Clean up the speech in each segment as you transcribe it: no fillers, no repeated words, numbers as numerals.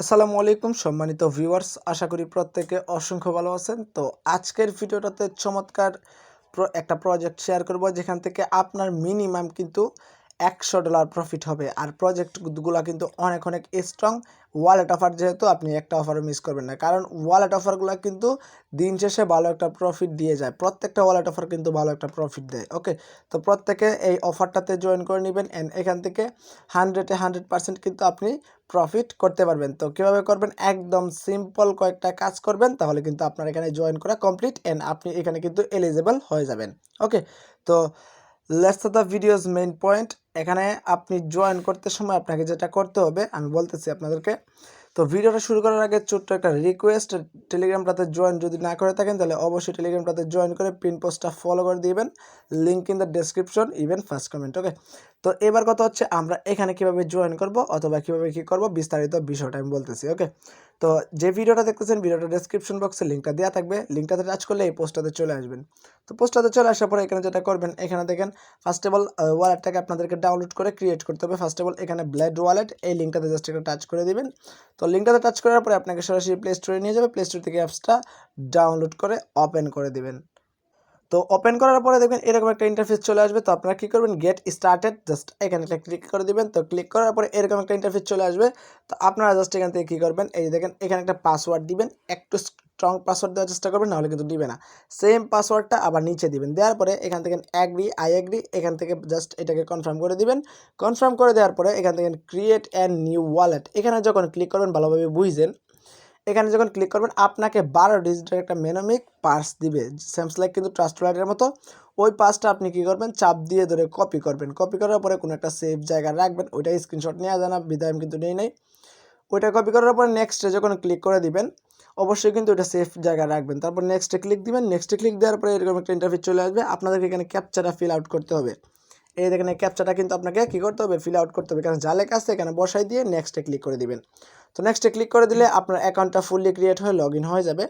আসসালামু আলাইকুম সম্মানিত ভিউয়ার্স, আশা করি প্রত্যেকে অসংখ্য ভালো আছেন। তো আজকের ভিডিওটাতে চমৎকার একটা প্রজেক্ট শেয়ার করব, যেখান থেকে আপনার মিনিমাম কিন্তু $100 প্রফিট হবে। আর প্রজেক্টগুলো কিন্তু অনেক অনেক স্ট্রং। ওয়ালেট অফার, যেহেতু আপনি একটা অফারও মিস করবেন না, কারণ ওয়ালেট অফারগুলো কিন্তু দিন শেষে ভালো একটা প্রফিট দিয়ে যায়। প্রত্যেকটা ওয়ালেট অফার কিন্তু ভালো একটা প্রফিট দেয়। ওকে, তো প্রত্যেকে এই অফারটাতে জয়েন করে নেবেন অ্যান্ড এখান থেকে 100% কিন্তু আপনি প্রফিট করতে পারবেন। তো কীভাবে করবেন, একদম সিম্পল কয়েকটা কাজ করবেন, তাহলে কিন্তু আপনার এখানে জয়েন করা কমপ্লিট অ্যান্ড আপনি এখানে কিন্তু এলিজিবল হয়ে যাবেন। ওকে, তো let's the videos main point. এখানে আপনি জয়েন করতে সময় আপনাকে যেটা করতে হবে আমি বলতেছি আপনাদেরকে। তো ভিডিওটা শুরু করার আগে ছোট্ট একটা রিকোয়েস্ট, টেলিগ্রামটাতে জয়েন যদি না করে থাকেন তাহলে অবশ্যই টেলিগ্রামটাতে জয়েন করে পিন পোস্টটা ফলো করে দিবেন। Link in the description, even first comment. Okay, তো এবার কথা হচ্ছে আমরা এখানে কিভাবে জয়েন করব অথবা কিভাবে কি করব, বিস্তারিত বিষয়টা আমি বলতেছি। ওকে, তো যে ভিডিওটা দেখতেছেন ভিডিওটা ডেসক্রিপশন বক্সে লিঙ্কটা দেওয়া থাকবে, লিঙ্কটাতে টাচ করলে এই পোস্টটাতে চলে আসবেন। তো পোস্টটাতে চলে আসার পরে এখানে যেটা করবেন, এখানে দেখেন ফার্স্ট অফ অল ওয়ালেটটাকে আপনাদেরকে ডাউনলোড করে ক্রিয়েট করতে হবে। ফার্স্ট অফ অল এখানে ব্লেড ওয়ালেট, এই লিঙ্কটাতে জাস্ট একটা টাচ করে দিবেন। তো লিঙ্কটাতে টাচ করার পরে আপনাকে সরাসরি প্লে স্টোরে নিয়ে যাবে। প্লে স্টোর থেকে অ্যাপসটা ডাউনলোড করে ওপেন করে দিবেন। তো ওপেন করার পরে দেখবেন এরকম একটা ইন্টারফেস চলে আসবে। তো আপনারা কী করবেন, গেট স্টার্টেড জাস্ট এখানে একটা ক্লিক করে দিবেন। তো ক্লিক করার পরে এরকম একটা ইন্টারফেস চলে আসবে। তো আপনারা জাস্ট এখান থেকে কী করবেন, এই দেখেন এখানে একটা পাসওয়ার্ড দিবেন, একটু স্ট্রং পাসওয়ার্ড দেওয়ার চেষ্টা করবেন, নাহলে কিন্তু দিবে না। সেম পাসওয়ার্ডটা আবার নিচে দিবেন, দেওয়ার পরে এখান থেকে আই এগ্রি, এখান থেকে জাস্ট এটাকে কনফার্ম করে দিবেন। কনফার্ম করে দেওয়ার পরে এখান থেকে ক্রিয়েট অ্যান্ড নিউ ওয়ালেট, এখানে যখন ক্লিক করবেন ভালোভাবে বুঝছেন, এখানে যখন ক্লিক করবেন আপনাকে 12 ডিজিটের একটা মেনোমিক পার্স দিবে, সেমস লাইক কিন্তু ট্রাস্ট ওয়ালেটের মতো। ওই পার্সটা আপনি কী করবেন, চাপ দিয়ে ধরে কপি করবেন। কপি করার পরে কোনো একটা সেফ জায়গায় রাখবেন, ওইটা স্ক্রিনশট নেওয়া যায় না বিদায় আমি কিন্তু নেই। ওইটা কপি করার পরে নেক্সটে যখন ক্লিক করে দিবেন, অবশ্যই কিন্তু ওইটা সেফ জায়গায় রাখবেন। তারপর নেক্সটে ক্লিক দিবেন। নেক্সটে ক্লিক দেওয়ার পরে এরকম একটা ইন্টারফেস চলে আসবে। আপনাদেরকে এখানে ক্যাপচাটা ফিল আউট করতে হবে। এই দেখেন এই ক্যাপচাটা কিন্তু আপনাকে কী করতে হবে, ফিল আউট করতে হবে। এখানে যা লেখা আছে এখানে বসাই দিয়ে নেক্সটে ক্লিক করে দিবেন। তো নেক্সটে ক্লিক করে দিলে আপনার অ্যাকাউন্টটা ফুললি ক্রিয়েট হয়ে লগ ইন হয়ে যাবে।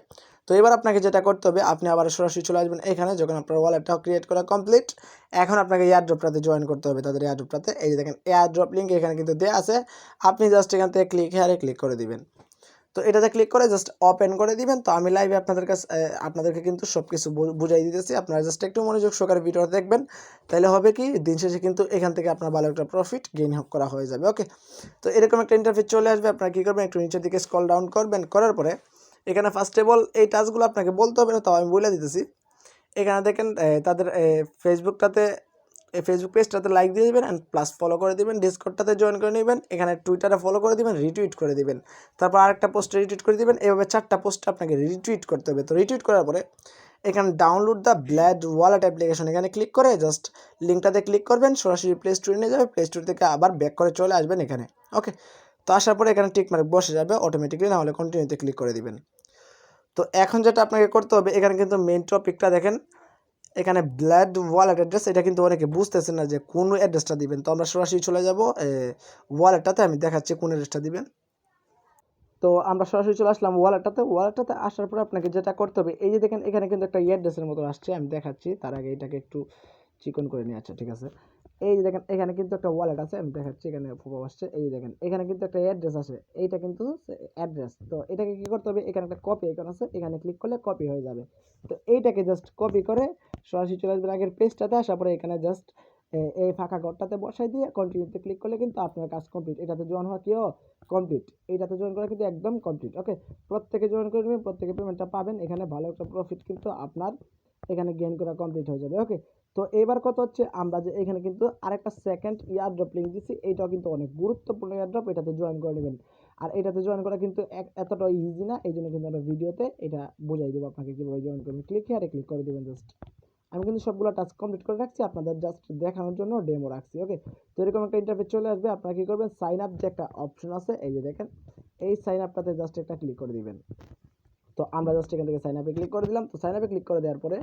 তো এবার আপনাকে যেটা করতে হবে, আপনি আবার সরাসরি চলে আসবেন এখানে, যখন আপনার ওয়ালেটটাও ক্রিয়েট করা কমপ্লিট। এখন আপনাকে এয়ারড্রপটাতে জয়েন করতে হবে, তাদের এয়ারড্রপটাতে। এই যে দেখেন এয়ারড্রপ লিঙ্ক এখানে কিন্তু দেওয়া আছে, আপনি জাস্ট এখান থেকে ক্লিক করে দিবেন। তো এটাতে ক্লিক করে জাস্ট ওপেন করে দিবেন। তো আমি লাইভে আপনাদেরকে কিন্তু সব কিছু বুঝাই দিতেছি, আপনারা জাস্ট একটু মনোযোগ সহকারে ভিডিওটা দেখবেন, তাহলে হবে কি দিন শেষে কিন্তু এখান থেকে আপনার ভালো একটা প্রফিট গেইন করা হয়ে যাবে। ওকে, তো এরকম একটা ইন্টারফেস চলে আসবে। আপনারা কী করবেন, একটু নিচের দিকে স্ক্রল ডাউন করবেন, করার পরে এখানে ফার্স্ট অফ অল এই টাচগুলো আপনাকে বলতে হবে না, তাও আমি বলে দিতেছি। এখানে দেখেন তাদের ফেসবুকটাতে, এই ফেসবুক পেজটাতে লাইক দিয়ে দেবেন অ্যান্ড প্লাস ফলো করে দেবেন। ডিসকর্ডটাতে জয়েন করে নেবেন, এখানে টুইটারে ফলো করে দেবেন, রিটুইট করে দেবেন। তারপর আরেকটা পোস্টে রিটুইট করে দেবেন। এভাবে 4টা পোস্ট আপনাকে রিটুইট করতে হবে। তো রিটুইট করার পরে এখানে download the blade wallet application, এখানে ক্লিক করে জাস্ট লিঙ্কটাতে ক্লিক করবেন, সরাসরি প্লে স্টোরে নিয়ে যাবে। প্লে স্টোর থেকে আবার ব্যাক করে চলে আসবেন এখানে। ওকে, তো আসার পরে এখানে টিক মার্ক বসে যাবে অটোমেটিকলি, না হলে কন্টিনিউতে ক্লিক করে দিবেন। তো এখন যেটা আপনাকে করতে হবে, এখানে কিন্তু মেইন টপিকটা দেখেন, এখানে ব্লেড ওয়ালেট অ্যাড্রেস, এটা কিন্তু অনেকে বুঝতেছেন না যে কোন অ্যাড্রেসটা দিবেন। তো আমরা সরাসরি চলে যাব ওয়ালেটটাতে, আমি দেখাচ্ছি কোন অ্যাড্রেসটা দিবেন। তো আমরা সরাসরি চলে আসলাম ওয়ালেটটাতে আসার পরে আপনাকে যেটা করতে হবে, এই যে দেখেন এখানে কিন্তু একটা অ্যাড্রেসের মতো আসছে, আমি দেখাচ্ছি। তার আগে এটাকে একটু চিকন করে নিয়ে আসছে, ঠিক আছে। এই যে দেখেন এখানে কিন্তু একটা ওয়ালেট আছে, আমি দেখাচ্ছি। এখানে প্রভাব আসছে, এই যে দেখেন এখানে কিন্তু একটা অ্যাড্রেস আছে, এইটা কিন্তু অ্যাড্রেস। তো এটাকে কি করতে হবে, এখানে একটা কপি আইকন আছে, এখানে ক্লিক করলে কপি হয়ে যাবে। তো এইটাকে জাস্ট কপি করে সরাসরি চলে আসবেন আগের পেজটাতে। আসার পরে এখানে জাস্ট এই ফাঁকা ঘরটাতে বসাই দিয়ে কন্টিনিউতে ক্লিক করলে কিন্তু আপনার কাজ কমপ্লিট। এটাতে জয়েন হওয়া কিও কমপ্লিট, এইটাতে জয়েন করা কিন্তু একদম কমপ্লিট। ওকে, প্রত্যেকে জয়েন করে নেবেন, প্রত্যেকে পেমেন্টটা পাবেন। এখানে ভালো একটা প্রফিট কিন্তু আপনার এখানে গেইন করা কমপ্লিট হয়ে যাবে। ওকে, তো এবার কত হচ্ছে, আমরা যে এখানে কিন্তু আরেকটা সেকেন্ড ইয়ারড্রপ লিঙ্ক দিচ্ছি, এইটাও কিন্তু অনেক গুরুত্বপূর্ণ ইয়ারড্রপ, এটাতে জয়েন করে নেবেন। আর এটাতে জয়েন করা কিন্তু এতটা ইজি না, এই জন্য কিন্তু আমরা ভিডিওতে এটা বুঝাই দেবো আপনাকে কীভাবে জয়েন করবেন। ক্লিক করে দেবেন জাস্ট। আমি কিন্তু সবগুলো টাস্ক কমপ্লিট করে রাখছি, আপনাদের জাস্ট দেখানোর জন্য ডেমো রাখছি। ওকে, তো এরকম একটা ইন্টারফেস চলে আসবে। আপনারা কী করবেন, সাইন আপ যে একটা অপশন আছে, এই যে দেখেন এই সাইন আপটাতে জাস্ট একটা ক্লিক করে দিবেন। তো আমরা জাস্ট এখান থেকে সাইন আপে ক্লিক করে দিলাম। তো সাইন আপে ক্লিক করে দেওয়ার পরে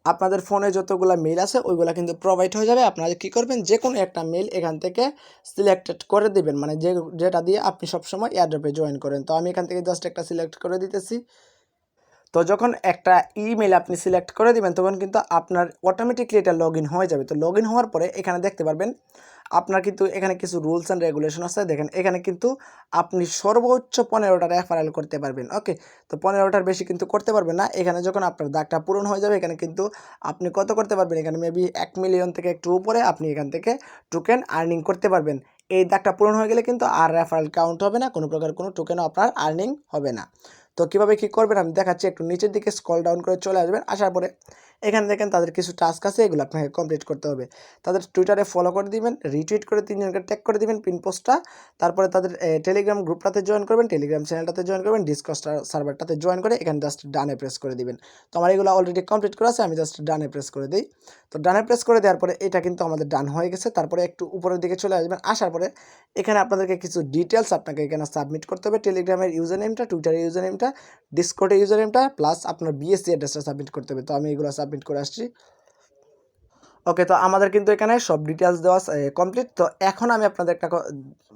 আপনাদের ফোনে যতগুলো মেল আছে ওইগুলো কিন্তু প্রোভাইড হয়ে যাবে। আপনারা কী করবেন, যে কোনো একটা মেল এখান থেকে সিলেক্টেড করে দিবেন, মানে যেটা দিয়ে আপনি সবসময় এয়ারড্রপে জয়েন করেন। তো আমি এখান থেকে জাস্ট একটা সিলেক্ট করে দিতেছি। তো যখন একটা ইমেল আপনি সিলেক্ট করে দিবেন তখন কিন্তু আপনার অটোমেটিকলি এটা লগ ইন হয়ে যাবে। তো লগ ইন হওয়ার পরে এখানে দেখতে পারবেন আপনার কিন্তু এখানে কিছু রুলস অ্যান্ড রেগুলেশন আছে। দেখেন এখানে কিন্তু আপনি সর্বোচ্চ 15টা রেফারেল করতে পারবেন। ওকে, তো 15টার বেশি কিন্তু করতে পারবেন না। এখানে যখন আপনার দাগটা পূরণ হয়ে যাবে এখানে কিন্তু আপনি কত করতে পারবেন, এখানে মেবি 1 মিলিয়ন থেকে একটু উপরে আপনি এখান থেকে টোকেন আর্নিং করতে পারবেন। এই দাগটা পূরণ হয়ে গেলে কিন্তু আর রেফারেল কাউন্ট হবে না, কোনো প্রকার কোনো টোকেনও আপনার আর্নিং হবে না। তো কীভাবে কী করবেন আমি দেখাচ্ছি। একটু নিচের দিকে স্ক্রল ডাউন করে চলে আসবেন। আসার পরে এখানে দেখেন তাদের কিছু টাস্ক আছে, এগুলো আপনাকে কমপ্লিট করতে হবে। তাদের টুইটারে ফলো করে দিবেন, রিটুইট করে 3 জনকে ট্যাগ করে দিবেন পিন পোস্টটা। তারপরে তাদের টেলিগ্রাম গ্রুপটাতে জয়েন করবেন, টেলিগ্রাম চ্যানেলটাতে জয়েন করবেন, ডিসকর্ড সার্ভারটাতে জয়েন করে এখানে জাস্ট ডানে প্রেস করে দিবেন। তো আমার এগুলো অলরেডি কমপ্লিট করা আছে, আমি জাস্ট ডানে প্রেস করে দিই। তো ডানে প্রেস করে দেওয়ার পরে এটা কিন্তু আমাদের ডান হয়ে গেছে। তারপরে একটু উপরের দিকে চলে আসবেন। আসার পরে এখানে আপনাদেরকে কিছু ডিটেলস আপনাকে এখানে সাবমিট করতে হবে। টেলিগ্রামের ইউজার নেমটা, টুইটারের ইউজার নেমটা, ডিসকর্ডের ইউজার নেমটা প্লাস আপনার বিএসসি অ্যাড্রেসটা সাবমিট করতে হবে। তো আমি এগুলো সাবমিট করে আসছি। ওকে, তো আমাদের কিন্তু এখানে সব ডিটেলস দেওয়া কমপ্লিট। তো এখন আমি আপনাদের একটা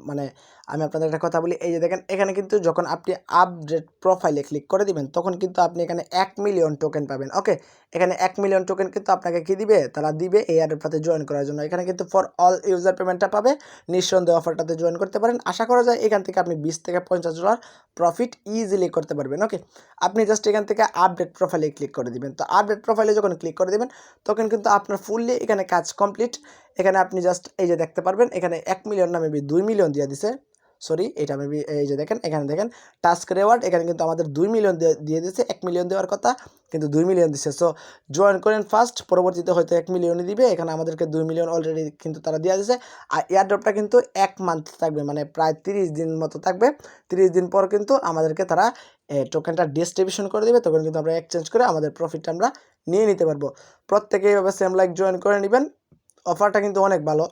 মানে আমি আপনাদের একটা কথা বলি। এই যে দেখেন এখানে কিন্তু যখন আপনি আপডেট প্রোফাইলে ক্লিক করে দিবেন তখন কিন্তু আপনি এখানে 1 মিলিয়ন টোকেন পাবেন। ওকে, এখানে 1 মিলিয়ন টোকেন কিন্তু আপনাকে কি দিবে, তারা দিবে এই অ্যাড্রপটাতে জয়েন করার জন্য। এখানে কিন্তু ফর অল ইউজার পেমেন্টটা পাবে। নিঃসন্দেহে অফারটাতে জয়েন করতে পারেন। আশা করা যায় এখান থেকে আপনি 20 থেকে $50 প্রফিট ইজিলি করতে পারবেন। ওকে, আপনি জাস্ট এখান থেকে আপডেট প্রোফাইলে ক্লিক করে দিবেন। তো আপডেট প্রোফাইলে যখন ক্লিক করে দিবেন তখন কিন্তু আপনার ফুললি এখানে কাজ কমপ্লিট। এখানে আপনি জাস্ট এই যে দেখতে পারবেন এখানে 1 মিলিয়ন না মেবি 2 মিলিয়ন দিয়ে দিছে। সরি, এটা মেবি এই যে দেখেন এখানে দেখেন টাস্ক রেওয়ার্ড, এখানে কিন্তু আমাদের 2 মিলিয়ন দিয়ে দিয়েছে। 1 মিলিয়ন দেওয়ার কথা কিন্তু 2 মিলিয়ন দিচ্ছে। সো জয়েন করেন ফার্স্ট, পরবর্তীতে হয়তো 1 মিলিয়নই দিবে। এখানে আমাদেরকে 2 মিলিয়ন অলরেডি কিন্তু তারা দিয়ে দিয়েছে। আর এয়ারড্রপটা কিন্তু 1 মান্থ থাকবে, মানে প্রায় 30 দিন মতো থাকবে। 30 দিন পর কিন্তু আমাদেরকে তারা টোকেনটা ডিস্ট্রিবিউশন করে দেবে। তখন কিন্তু আমরা এক্সচেঞ্জ করে আমাদের প্রফিটটা আমরা নিয়ে নিতে পারবো। প্রত্যেকে এইভাবে সেম লাইক জয়েন করে নেবেন। অফারটা কিন্তু অনেক ভালো,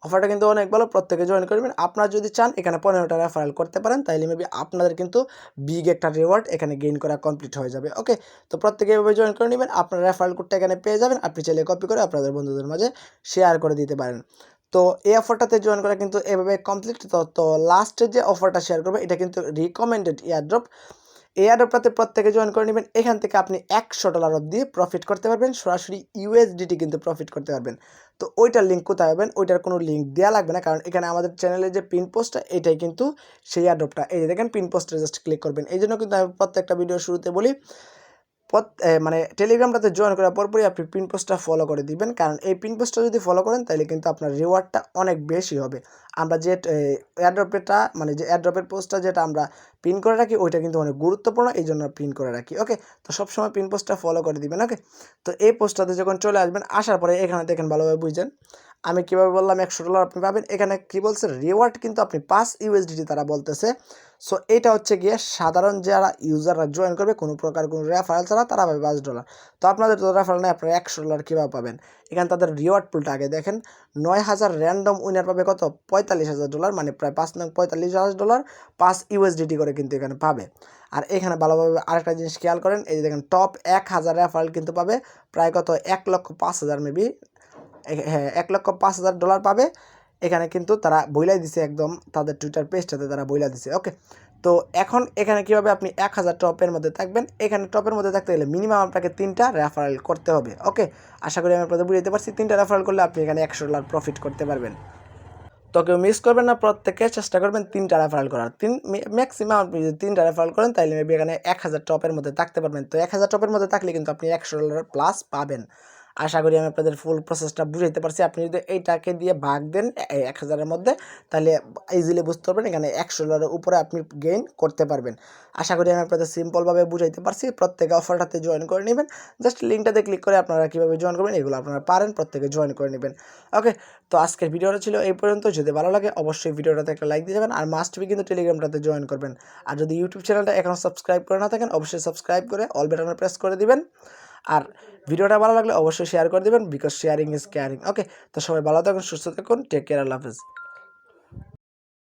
অফারটা কিন্তু অনেক ভালো, প্রত্যেকে জয়েন করবেন। আপনারা যদি চান এখানে 15টা রেফারেল করতে পারেন, তাইলে মেবি আপনাদের কিন্তু বিগ একটা রিওয়ার্ড এখানে গেইন করা কমপ্লিট হয়ে যাবে। ওকে, তো প্রত্যেকে এভাবে জয়েন করে নেবেন। আপনার রেফারেল কোডটা এখানে পেয়ে যাবেন, আপনি চাইলে কপি করে আপনাদের বন্ধুদের মাঝে শেয়ার করে দিতে পারেন। তো এই অফারটাতে জয়েন করা কিন্তু এভাবে কমপ্লিট। তো লাস্টে যে অফারটা শেয়ার করবে এটা কিন্তু রিকমেন্ডেড এয়ারড্রপ। এই অ্যাড্রপটাতে প্রত্যেকে জয়েন করে নেবেন। এখান থেকে আপনি $100 অবধি প্রফিট করতে পারবেন, সরাসরি ইউএসডিটি কিন্তু প্রফিট করতে পারবেন। তো ওইটার লিঙ্ক কোথায় পাবেন, ওইটার কোনো লিঙ্ক দেওয়া লাগবে না, কারণ এখানে আমাদের চ্যানেলে যে পিন পোস্টটা এটাই কিন্তু সেই অ্যাড্রপটা। এই যে দেখেন পিন পোস্টে জাস্ট ক্লিক করবেন। এই জন্য কিন্তু আমি প্রত্যেকটা ভিডিও শুরুতে বলি মানে টেলিগ্রামটাতে জয়েন করার পরপরই আপনি পিন পোস্টটা ফলো করে দিবেন, কারণ এই পিন পোস্টটা যদি ফলো করেন তাহলে কিন্তু আপনার রিওয়ার্ডটা অনেক বেশি হবে। আমরা যে এয়ারড্রপেরটা মানে যে এয়ারড্রপের পোস্টটা যেটা আমরা পিন করে রাখি ওইটা কিন্তু অনেক গুরুত্বপূর্ণ, এই জন্য পিন করে রাখি। ওকে, তো সবসময় পিন পোস্টটা ফলো করে দিবেন। ওকে, তো এই পোস্টটাতে যখন চলে আসবেন, আসার পরে এখানে দেখেন ভালোভাবে বুঝছেন আমি কীভাবে বললাম $100 আপনি পাবেন। এখানে কী বলছে, রিওয়ার্ড কিন্তু আপনি 5 ইউএসডিটি তারা বলতেছে। সো এটা হচ্ছে গিয়ে সাধারণ যারা ইউজাররা জয়েন করবে কোনো প্রকার কোনো রেফারেল ছাড়া তারা পাবে $5। তো আপনাদের তো রেফারেল নেই, আপনারা $100 কীভাবে পাবেন। এখানে তাদের রিওয়ার্ড পুলটা আগে দেখেন, 9000 র্যান্ডম উইনার পাবে কত, $45,000, মানে প্রায় 5 নং $45,000, 5 ইউএসডিটি করে কিন্তু এখানে পাবে। আর এখানে ভালোভাবে আরেকটা জিনিস খেয়াল করেন, এই যে দেখেন টপ 1000 রেফারেল কিন্তু পাবে প্রায় কত, 1,05,000 মেবি, হ্যাঁ $1,05,000 পাবে। এখানে কিন্তু তারা বইলাই দিছে, একদম তাদের টুইটার পেজটাতে তারা বইলা দিছে। ওকে, তো এখন এখানে কীভাবে আপনি 1000 টপের মধ্যে থাকবেন, এখানে টপের মধ্যে থাকতে গেলে মিনিমাম আপনাকে 3টা রেফারেল করতে হবে। ওকে, আশা করি আমি আপনাদের বুঝাতে পারছি। 3টা রেফারেল করলে আপনি এখানে $100 প্রফিট করতে পারবেন। তো কেউ মিস করবেন না, প্রত্যেকে চেষ্টা করবেন 3টা রেফারেল করার। ম্যাক্সিমাম আপনি যদি 3টা রেফারেল করেন তাহলে মেবি এখানে 1000 টপের মধ্যে থাকতে পারবেন। তো 1000 টপের মধ্যে থাকলে কিন্তু আপনি $100 প্লাস পাবেন। আশা করি আমি আপনাদের ফুল প্রসেসটা বুঝাইতে পারছি। আপনি যদি এইটাকে দিয়ে ভাগ দেন 1000-এর মধ্যে তাহলে ইজিলি বুঝতে পারবেন এখানে $100 উপরে আপনি গেইন করতে পারবেন। আশা করি আমি আপনাদের সিম্পলভাবে বুঝাইতে পারছি। প্রত্যেকে অফারটাতে জয়েন করে নেবেন। জাস্ট লিঙ্কটাতে ক্লিক করে আপনারা কীভাবে জয়েন করবেন এগুলো আপনারা পারেন, প্রত্যেকে জয়েন করে নেবেন। ওকে, তো আজকের ভিডিওটা ছিল এই পর্যন্ত। যদি ভালো লাগে অবশ্যই ভিডিওটাতে একটা লাইক দিয়ে যাবেন, আর মাস্ট বি কিন্তু টেলিগ্রামটাতে জয়েন করবেন। আর যদি ইউটিউব চ্যানেলটা এখনও সাবস্ক্রাইব করে না থাকেন অবশ্যই সাবস্ক্রাইব করে অল বাটনে প্রেস করে দিবেন। আর ভিডিওটা ভালো লাগলে অবশ্যই শেয়ার করে দেবেন, বিকজ শেয়ারিং ইজ কেয়ারিং। ওকে, তো সবাই ভালো থাকুন, সুস্থ থাকুন, টেক কেয়ার, আল্লাহ হাফেজ।